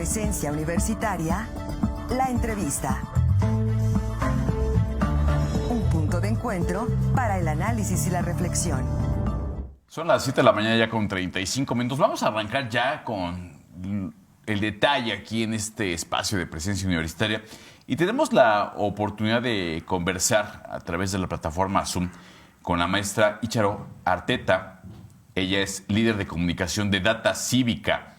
Presencia Universitaria, la entrevista. Un punto de encuentro para el análisis y la reflexión. Son las 7 de la mañana ya con 35 minutos. Vamos a arrancar ya con el detalle aquí en este espacio de Presencia Universitaria. Y tenemos la oportunidad de conversar a través de la plataforma Zoom con la maestra Ícharo Arteta. Ella es líder de comunicación de Data Cívica,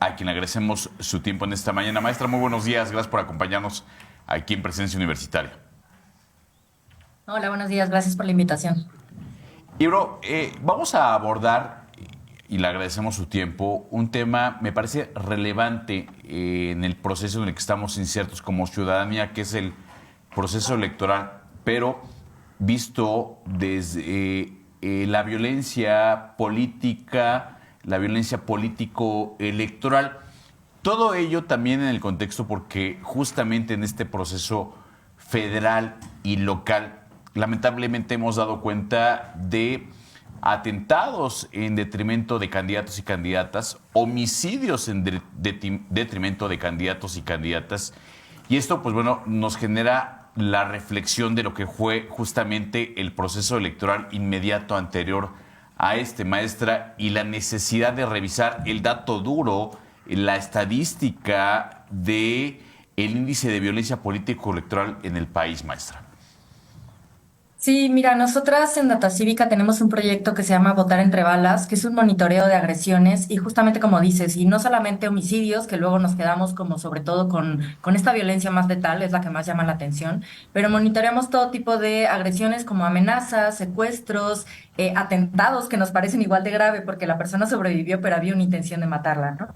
a quien agradecemos su tiempo en esta mañana. Maestra, muy buenos días. Gracias por acompañarnos aquí en Presencia Universitaria. Hola, buenos días. Gracias por la invitación. Ibro, vamos a abordar, y le agradecemos su tiempo, un tema, me parece relevante en el proceso en el que estamos insertos como ciudadanía, que es el proceso electoral, pero visto desde la violencia política, la violencia político-electoral. Todo ello también en el contexto porque justamente en este proceso federal y local, lamentablemente hemos dado cuenta de atentados en detrimento de candidatos y candidatas, homicidios en detrimento de candidatos y candidatas. Y esto, pues bueno, nos genera la reflexión de lo que fue justamente el proceso electoral inmediato anterior a este, maestra, y la necesidad de revisar el dato duro, la estadística de el índice de violencia político-electoral en el país, maestra. Sí, mira, nosotras en Data Cívica tenemos un proyecto que se llama Votar entre balas, que es un monitoreo de agresiones y justamente como dices, y no solamente homicidios, que luego nos quedamos como sobre todo con esta violencia más letal, es la que más llama la atención, pero monitoreamos todo tipo de agresiones como amenazas, secuestros, atentados que nos parecen igual de grave porque la persona sobrevivió pero había una intención de matarla, ¿no?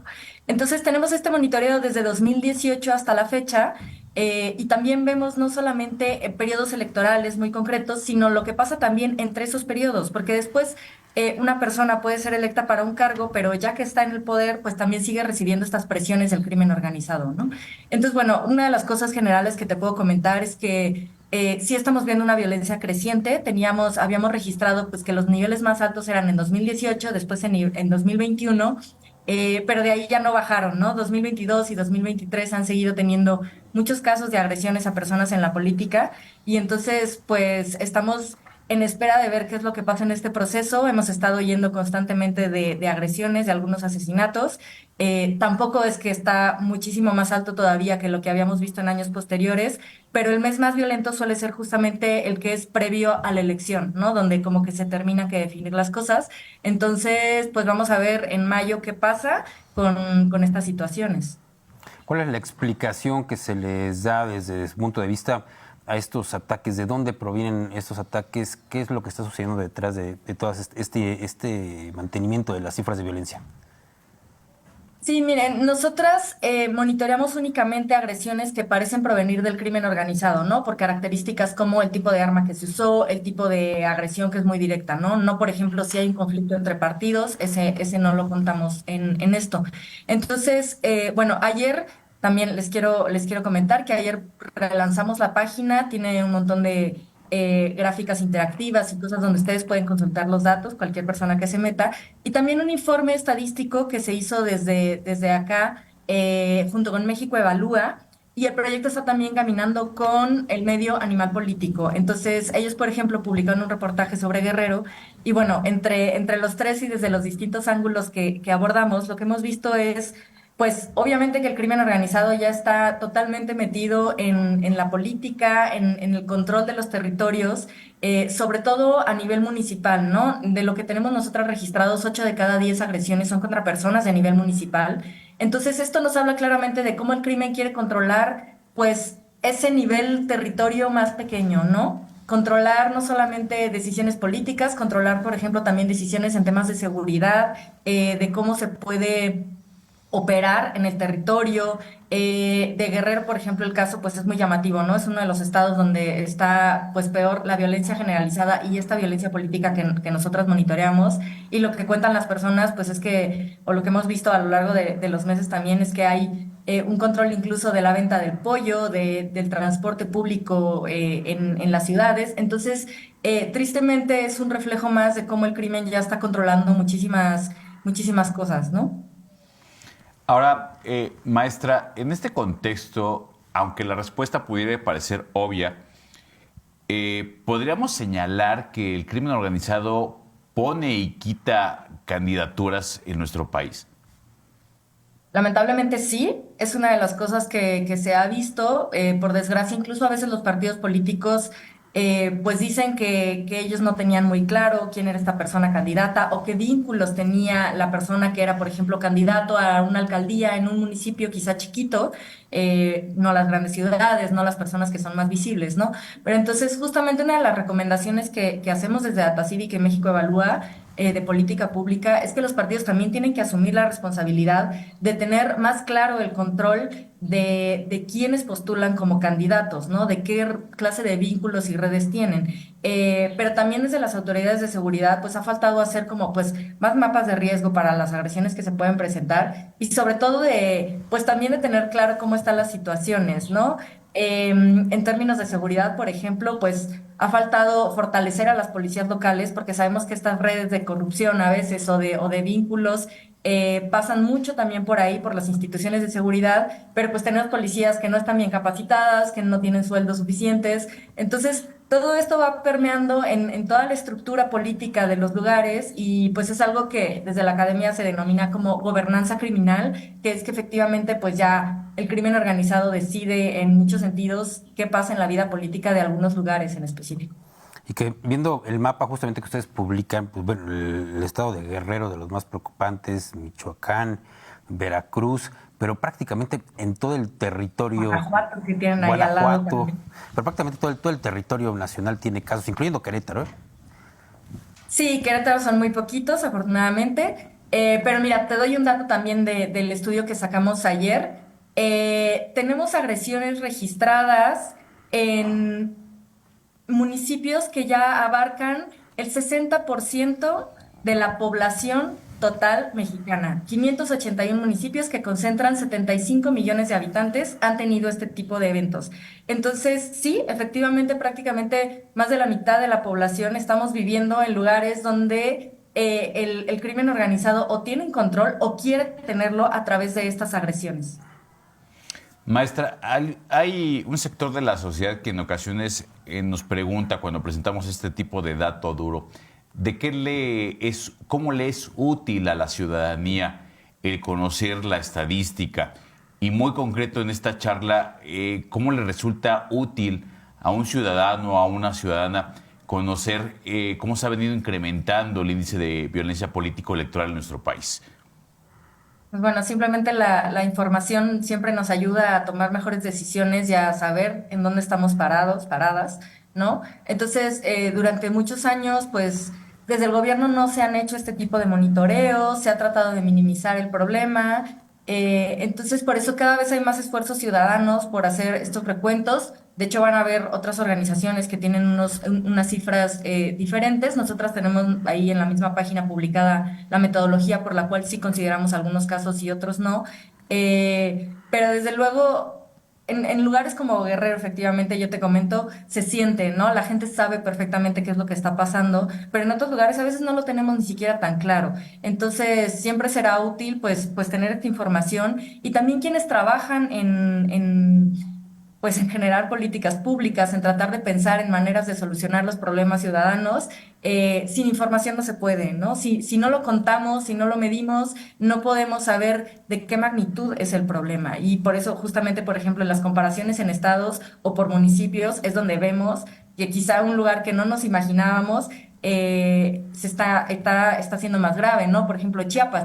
Entonces tenemos este monitoreo desde 2018 hasta la fecha. Y también vemos no solamente periodos electorales muy concretos, sino lo que pasa también entre esos periodos, porque después una persona puede ser electa para un cargo, pero ya que está en el poder, pues también sigue recibiendo estas presiones del crimen organizado, ¿no? Entonces, bueno, una de las cosas generales que te puedo comentar es que sí estamos viendo una violencia creciente. Habíamos registrado pues que los niveles más altos eran en 2018, después en 2021. Pero de ahí ya no bajaron, ¿no? 2022 y 2023 han seguido teniendo muchos casos de agresiones a personas en la política y entonces pues estamos en espera de ver qué es lo que pasa en este proceso. Hemos estado oyendo constantemente de agresiones, de algunos asesinatos. Tampoco es que está muchísimo más alto todavía que lo que habíamos visto en años posteriores, pero el mes más violento suele ser justamente el que es previo a la elección, ¿no? Donde como que se terminan que definir las cosas. Entonces, pues vamos a ver en mayo qué pasa con estas situaciones. ¿Cuál es la explicación que se les da desde su punto de vista a estos ataques? ¿De dónde provienen estos ataques? ¿Qué es lo que está sucediendo detrás de todo este mantenimiento de las cifras de violencia? Sí, miren, nosotras monitoreamos únicamente agresiones que parecen provenir del crimen organizado, ¿no? Por características como el tipo de arma que se usó, el tipo de agresión que es muy directa, ¿no? No, por ejemplo, si hay un conflicto entre partidos, ese no lo contamos en esto. Entonces, bueno, ayer también les quiero comentar que ayer relanzamos la página, tiene un montón de gráficas interactivas y cosas donde ustedes pueden consultar los datos, cualquier persona que se meta. Y también un informe estadístico que se hizo desde acá, junto con México Evalúa, y el proyecto está también caminando con el medio Animal Político. Entonces, ellos, por ejemplo, publicaron un reportaje sobre Guerrero, y bueno, entre los tres y desde los distintos ángulos que abordamos, lo que hemos visto es pues obviamente que el crimen organizado ya está totalmente metido en la política, en el control de los territorios, sobre todo a nivel municipal, ¿no? De lo que tenemos nosotros registrados, 8 de cada 10 agresiones son contra personas de nivel municipal. Entonces, esto nos habla claramente de cómo el crimen quiere controlar, pues, ese nivel territorio más pequeño, ¿no? Controlar no solamente decisiones políticas, controlar, por ejemplo, también decisiones en temas de seguridad, de cómo se puede operar en el territorio. De Guerrero, por ejemplo, el caso pues es muy llamativo, ¿no? Es uno de los estados donde está pues peor la violencia generalizada y esta violencia política que nosotras monitoreamos. Y lo que cuentan las personas pues es que, o lo que hemos visto a lo largo de los meses también, es que hay un control incluso de la venta del pollo, del transporte público en las ciudades. Entonces, tristemente es un reflejo más de cómo el crimen ya está controlando muchísimas cosas, ¿no? Ahora, maestra, en este contexto, aunque la respuesta pudiera parecer obvia, ¿podríamos señalar que el crimen organizado pone y quita candidaturas en nuestro país? Lamentablemente sí, es una de las cosas que se ha visto. Por desgracia, incluso a veces los partidos políticos pues dicen que ellos no tenían muy claro quién era esta persona candidata o qué vínculos tenía la persona que era, por ejemplo, candidato a una alcaldía en un municipio quizá chiquito, no las grandes ciudades, no las personas que son más visibles, ¿no? Pero entonces justamente una de las recomendaciones que hacemos desde Data Civic y México Evalúa de política pública es que los partidos también tienen que asumir la responsabilidad de tener más claro el control de quiénes postulan como candidatos, ¿no? De qué clase de vínculos y redes tienen. Pero también desde las autoridades de seguridad, pues ha faltado hacer como pues más mapas de riesgo para las agresiones que se pueden presentar y sobre todo pues también de tener claro cómo están las situaciones, ¿no? En términos de seguridad, por ejemplo, pues ha faltado fortalecer a las policías locales porque sabemos que estas redes de corrupción a veces o de vínculos pasan mucho también por ahí, por las instituciones de seguridad, pero pues tenemos policías que no están bien capacitadas, que no tienen sueldos suficientes. Entonces, todo esto va permeando en toda la estructura política de los lugares y pues es algo que desde la academia se denomina como gobernanza criminal, que es que efectivamente pues ya el crimen organizado decide en muchos sentidos qué pasa en la vida política de algunos lugares en específico. Y que viendo el mapa justamente que ustedes publican, pues bueno, el estado de Guerrero de los más preocupantes, Michoacán, Veracruz, pero prácticamente en todo el territorio... Guanajuato, que tienen ahí al lado también. Pero prácticamente todo el territorio nacional tiene casos, incluyendo Querétaro, ¿eh? Sí, Querétaro son muy poquitos, afortunadamente. Pero mira, te doy un dato también del estudio que sacamos ayer. Tenemos agresiones registradas en municipios que ya abarcan el 60% de la población total mexicana. 581 municipios que concentran 75 millones de habitantes han tenido este tipo de eventos. Entonces, sí, efectivamente, prácticamente más de la mitad de la población estamos viviendo en lugares donde el crimen organizado o tiene un control o quiere tenerlo a través de estas agresiones. Maestra, hay un sector de la sociedad que en ocasiones nos pregunta cuando presentamos este tipo de dato duro, ¿de cómo le es útil a la ciudadanía el conocer la estadística? Y muy concreto en esta charla, ¿cómo le resulta útil a un ciudadano, a una ciudadana, conocer cómo se ha venido incrementando el índice de violencia político-electoral en nuestro país? Pues bueno, simplemente la información siempre nos ayuda a tomar mejores decisiones y a saber en dónde estamos paradas, ¿no? Entonces, durante muchos años, pues desde el gobierno no se han hecho este tipo de monitoreos, se ha tratado de minimizar el problema. Entonces, por eso cada vez hay más esfuerzos ciudadanos por hacer estos recuentos. De hecho, van a haber otras organizaciones que tienen unas cifras diferentes. Nosotras tenemos ahí en la misma página publicada la metodología por la cual sí consideramos algunos casos y otros no. Pero desde luego, en lugares como Guerrero, efectivamente, yo te comento, se siente, ¿no? La gente sabe perfectamente qué es lo que está pasando, pero en otros lugares a veces no lo tenemos ni siquiera tan claro. Entonces, siempre será útil, pues tener esta información y también quienes trabajan pues en generar políticas públicas, en tratar de pensar en maneras de solucionar los problemas ciudadanos, sin información no se puede, ¿no? Si no lo contamos, si no lo medimos, no podemos saber de qué magnitud es el problema. Y por eso, justamente, por ejemplo, en las comparaciones en estados o por municipios es donde vemos que quizá un lugar que no nos imaginábamos está siendo más grave, ¿no? Por ejemplo, Chiapas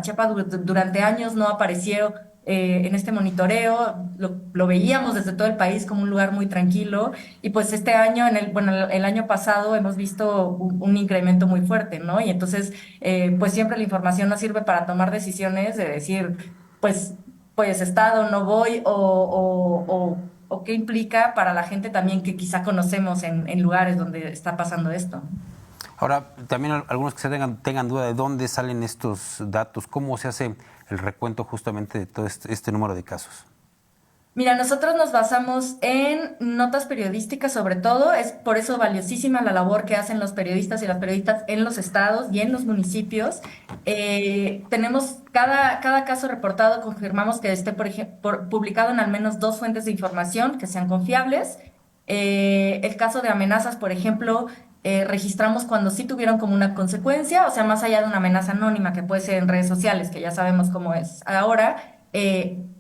durante años no apareció en este monitoreo, lo veíamos desde todo el país como un lugar muy tranquilo y pues este año, el año pasado hemos visto un incremento muy fuerte, ¿no? Y entonces, pues siempre la información nos sirve para tomar decisiones de decir, pues estado, no voy o qué implica para la gente también que quizá conocemos en lugares donde está pasando esto. Ahora, también algunos que tengan duda de dónde salen estos datos, cómo se hace el recuento justamente de todo este número de casos. Mira, nosotros nos basamos en notas periodísticas sobre todo, es por eso valiosísima la labor que hacen los periodistas y las periodistas en los estados y en los municipios. Tenemos cada caso reportado, confirmamos que esté, por ejemplo, publicado en al menos 2 fuentes de información que sean confiables. El caso de amenazas, por ejemplo, registramos cuando sí tuvieron como una consecuencia, o sea, más allá de una amenaza anónima que puede ser en redes sociales, que ya sabemos cómo es ahora,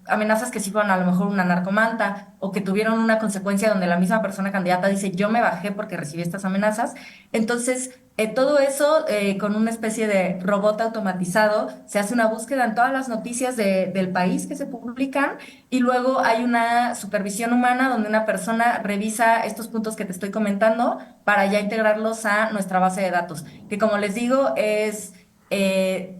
amenazas que sí fueron a lo mejor una narcomanta o que tuvieron una consecuencia donde la misma persona candidata dice yo me bajé porque recibí estas amenazas. Entonces, todo eso con una especie de robot automatizado, se hace una búsqueda en todas las noticias del país que se publican y luego hay una supervisión humana donde una persona revisa estos puntos que te estoy comentando para ya integrarlos a nuestra base de datos, que como les digo es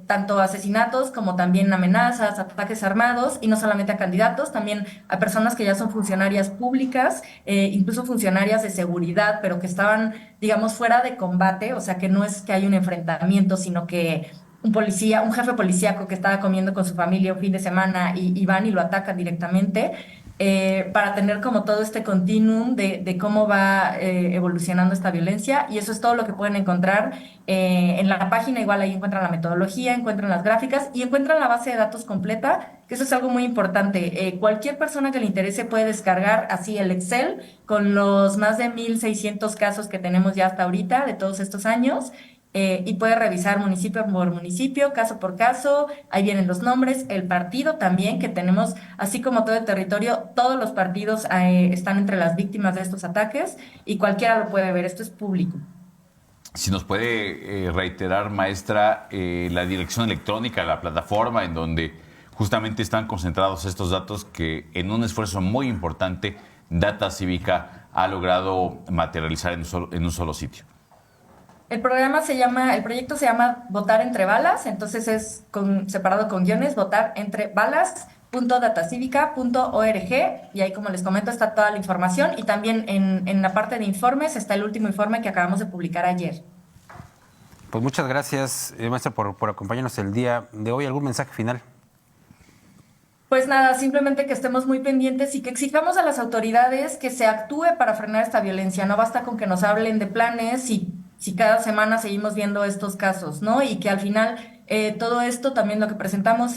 tanto asesinatos como también amenazas, ataques armados y no solamente a candidatos, también a personas que ya son funcionarias públicas, incluso funcionarias de seguridad, pero que estaban, digamos, fuera de combate, o sea que no es que hay un enfrentamiento, sino que un policía, un jefe policíaco que estaba comiendo con su familia un fin de semana y van y lo atacan directamente. Para tener como todo este continuum de cómo va evolucionando esta violencia y eso es todo lo que pueden encontrar en la página, igual ahí encuentran la metodología, encuentran las gráficas y encuentran la base de datos completa, que eso es algo muy importante. Cualquier persona que le interese puede descargar así el Excel con los más de 1,600 casos que tenemos ya hasta ahorita de todos estos años. Y puede revisar municipio por municipio, caso por caso, ahí vienen los nombres, el partido también que tenemos, así como todo el territorio, todos los partidos están entre las víctimas de estos ataques y cualquiera lo puede ver, esto es público. Si nos puede reiterar, maestra, la dirección electrónica, la plataforma en donde justamente están concentrados estos datos que en un esfuerzo muy importante, Data Cívica ha logrado materializar en un solo sitio. El proyecto se llama Votar entre balas, entonces es separado con guiones, votar entre balas.datacívica.org y ahí como les comento está toda la información y también en la parte de informes está el último informe que acabamos de publicar ayer. Pues muchas gracias, maestra, por acompañarnos el día de hoy. ¿Algún mensaje final? Pues nada, simplemente que estemos muy pendientes y que exijamos a las autoridades que se actúe para frenar esta violencia. No basta con que nos hablen de planes y si cada semana seguimos viendo estos casos, ¿no? Y que al final todo esto también lo que presentamos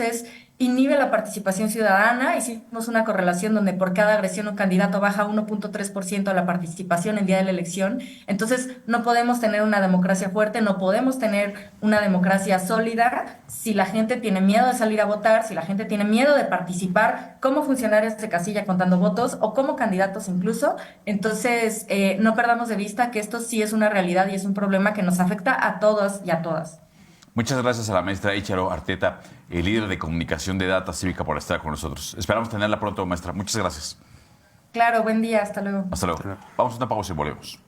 inhibe la participación ciudadana. Hicimos una correlación donde por cada agresión un candidato baja 1.3% la participación el día de la elección. Entonces no podemos tener una democracia fuerte, no podemos tener una democracia sólida si la gente tiene miedo de salir a votar, si la gente tiene miedo de participar como funcionarios de casilla contando votos o como candidatos incluso. Entonces no perdamos de vista que esto sí es una realidad y es un problema que nos afecta a todos y a todas. Muchas gracias a la maestra Ícharo Arteta, líder de comunicación de Data Cívica, por estar con nosotros. Esperamos tenerla pronto, maestra. Muchas gracias. Claro, buen día, hasta luego. Hasta luego. Vamos a una pausa y volvemos.